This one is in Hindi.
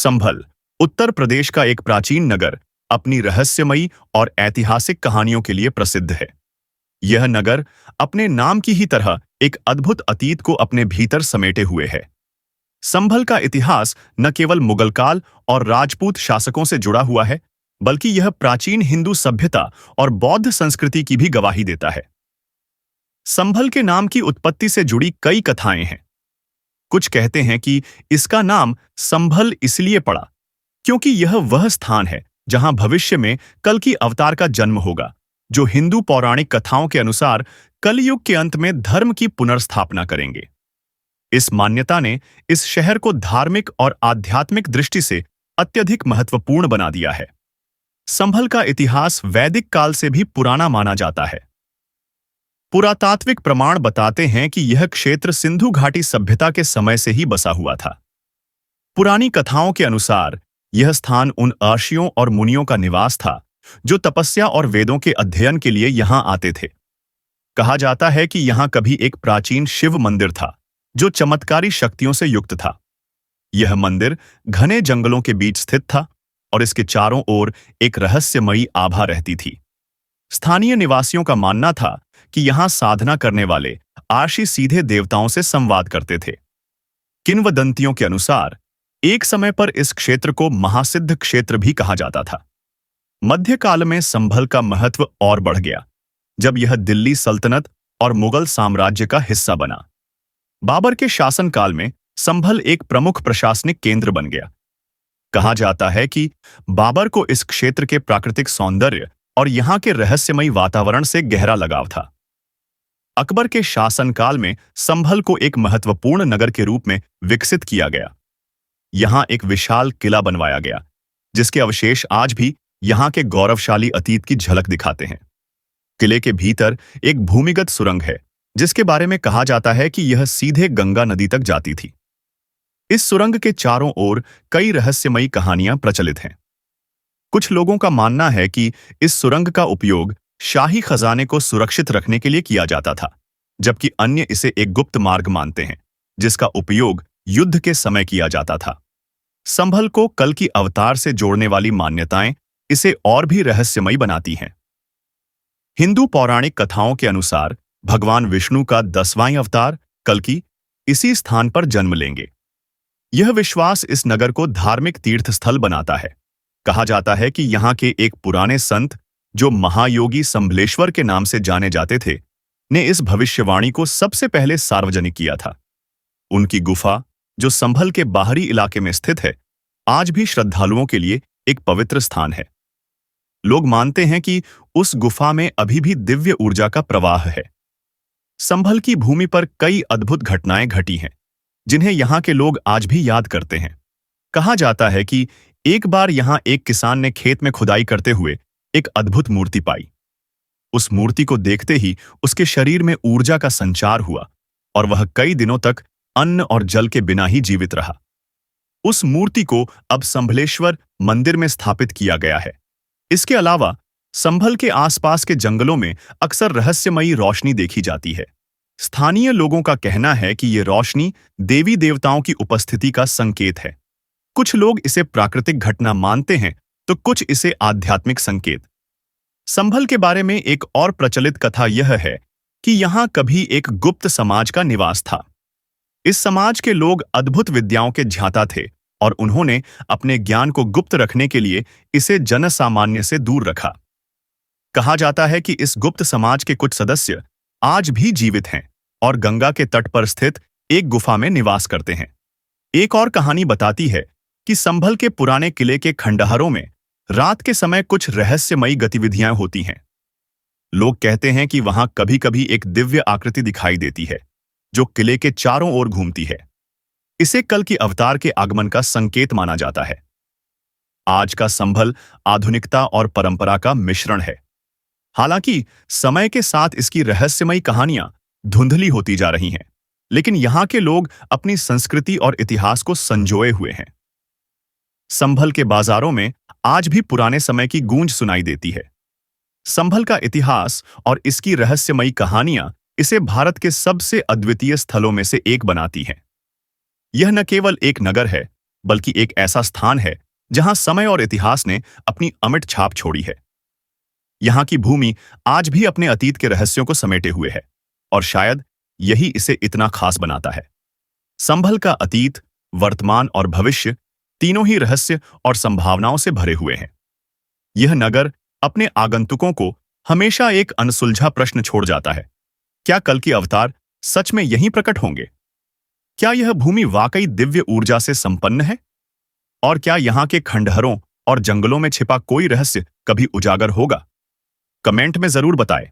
संभल उत्तर प्रदेश का एक प्राचीन नगर अपनी रहस्यमयी और ऐतिहासिक कहानियों के लिए प्रसिद्ध है। यह नगर अपने नाम की ही तरह एक अद्भुत अतीत को अपने भीतर समेटे हुए है। संभल का इतिहास न केवल मुगल काल और राजपूत शासकों से जुड़ा हुआ है, बल्कि यह प्राचीन हिंदू सभ्यता और बौद्ध संस्कृति की भी गवाही देता है। संभल के नाम की उत्पत्ति से जुड़ी कई कथाएं हैं। कुछ कहते हैं कि इसका नाम संभल इसलिए पड़ा क्योंकि यह वह स्थान है जहां भविष्य में कल की अवतार का जन्म होगा, जो हिंदू पौराणिक कथाओं के अनुसार कलयुग के अंत में धर्म की पुनर्स्थापना करेंगे। इस मान्यता ने इस शहर को धार्मिक और आध्यात्मिक दृष्टि से अत्यधिक महत्वपूर्ण बना दिया है। संभल का इतिहास वैदिक काल से भी पुराना माना जाता है। पुरातात्विक प्रमाण बताते हैं कि यह क्षेत्र सिंधु घाटी सभ्यता के समय से ही बसा हुआ था। पुरानी कथाओं के अनुसार यह स्थान उन ऋषियों और मुनियों का निवास था जो तपस्या और वेदों के अध्ययन के लिए यहां आते थे। कहा जाता है कि यहां कभी एक प्राचीन शिव मंदिर था जो चमत्कारी शक्तियों से युक्त था। यह मंदिर घने जंगलों के बीच स्थित था और इसके चारों ओर एक रहस्यमयी आभा रहती थी। स्थानीय निवासियों का मानना था कि यहां साधना करने वाले ऋषि सीधे देवताओं से संवाद करते थे। किंवदंतियों के अनुसार एक समय पर इस क्षेत्र को महासिद्ध क्षेत्र भी कहा जाता था। मध्यकाल में संभल का महत्व और बढ़ गया जब यह दिल्ली सल्तनत और मुगल साम्राज्य का हिस्सा बना। बाबर के शासनकाल में संभल एक प्रमुख प्रशासनिक केंद्र बन गया। कहा जाता है कि बाबर को इस क्षेत्र के प्राकृतिक सौंदर्य और यहां के रहस्यमयी वातावरण से गहरा लगाव था। अकबर के शासनकाल में संभल को एक महत्वपूर्ण नगर के रूप में विकसित किया गया। यहां एक विशाल किला बनवाया गया, जिसके अवशेष आज भी यहां के गौरवशाली अतीत की झलक दिखाते हैं। किले के भीतर एक भूमिगत सुरंग है, जिसके बारे में कहा जाता है कि यह सीधे गंगा नदी तक जाती थी। इस सुरंग के चारों ओर कई रहस्यमयी कहानियां प्रचलित हैं। कुछ लोगों का मानना है कि इस सुरंग का उपयोग शाही खजाने को सुरक्षित रखने के लिए किया जाता था, जबकि अन्य इसे एक गुप्त मार्ग मानते हैं जिसका उपयोग युद्ध के समय किया जाता था। संभल को कल की अवतार से जोड़ने वाली मान्यताएं इसे और भी रहस्यमयी बनाती हैं। हिंदू पौराणिक कथाओं के अनुसार भगवान विष्णु का 10वां अवतार कल्कि इसी स्थान पर जन्म लेंगे। यह विश्वास इस नगर को धार्मिक तीर्थ स्थल बनाता है। कहा जाता है कि यहाँ के एक पुराने संत, जो महायोगी संभलेश्वर के नाम से जाने जाते थे, ने इस भविष्यवाणी को सबसे पहले सार्वजनिक किया था। उनकी गुफा, जो संभल के बाहरी इलाके में स्थित है, आज भी श्रद्धालुओं के लिए एक पवित्र स्थान है। लोग मानते हैं कि उस गुफा में अभी भी दिव्य ऊर्जा का प्रवाह है। संभल की भूमि पर कई अद्भुत घटनाएं घटी हैं, जिन्हें यहाँ के लोग आज भी याद करते हैं। कहा जाता है कि एक बार यहाँ एक किसान ने खेत में खुदाई करते हुए एक अद्भुत मूर्ति पाई। उस मूर्ति को देखते ही उसके शरीर में ऊर्जा का संचार हुआ और वह कई दिनों तक अन्न और जल के बिना ही जीवित रहा। उस मूर्ति को अब संभलेश्वर मंदिर में स्थापित किया गया है। इसके अलावा संभल के आसपास के जंगलों में अक्सर रहस्यमयी रोशनी देखी जाती है। स्थानीय लोगों का कहना है कि ये रोशनी देवी देवताओं की उपस्थिति का संकेत है। कुछ लोग इसे प्राकृतिक घटना मानते हैं तो कुछ इसे आध्यात्मिक संकेत। संभल के बारे में एक और प्रचलित कथा यह है कि यहाँ कभी एक गुप्त समाज का निवास था। इस समाज के लोग अद्भुत विद्याओं के ज्ञाता थे और उन्होंने अपने ज्ञान को गुप्त रखने के लिए इसे जनसामान्य से दूर रखा। कहा जाता है कि इस गुप्त समाज के कुछ सदस्य आज भी जीवित हैं और गंगा के तट पर स्थित एक गुफा में निवास करते हैं। एक और कहानी बताती है कि संभल के पुराने किले के खंडहरों में रात के समय कुछ रहस्यमयी गतिविधियां होती हैं। लोग कहते हैं कि वहां कभी-कभी एक दिव्य आकृति दिखाई देती है जो किले के चारों ओर घूमती है। इसे कल की अवतार के आगमन का संकेत माना जाता है। आज का संभल आधुनिकता और परंपरा का मिश्रण है। हालांकि समय के साथ इसकी रहस्यमयी कहानियां धुंधली होती जा रही हैं, लेकिन यहाँ के लोग अपनी संस्कृति और इतिहास को संजोए हुए हैं। संभल के बाजारों में आज भी पुराने समय की गूंज सुनाई देती है। संभल का इतिहास और इसकी रहस्यमयी कहानियां इसे भारत के सबसे अद्वितीय स्थलों में से एक बनाती हैं। यह न केवल एक नगर है, बल्कि एक ऐसा स्थान है जहां समय और इतिहास ने अपनी अमिट छाप छोड़ी है। यहाँ की भूमि आज भी अपने अतीत के रहस्यों को समेटे हुए है, और शायद यही इसे इतना खास बनाता है। संभल का अतीत, वर्तमान और भविष्य तीनों ही रहस्य और संभावनाओं से भरे हुए हैं। यह नगर अपने आगंतुकों को हमेशा एक अनसुलझा प्रश्न छोड़ जाता है। क्या कल के अवतार सच में यहीं प्रकट होंगे? क्या यह भूमि वाकई दिव्य ऊर्जा से संपन्न है? और क्या यहाँ के खंडहरों और जंगलों में छिपा कोई रहस्य कभी उजागर होगा? कमेंट में जरूर बताएं।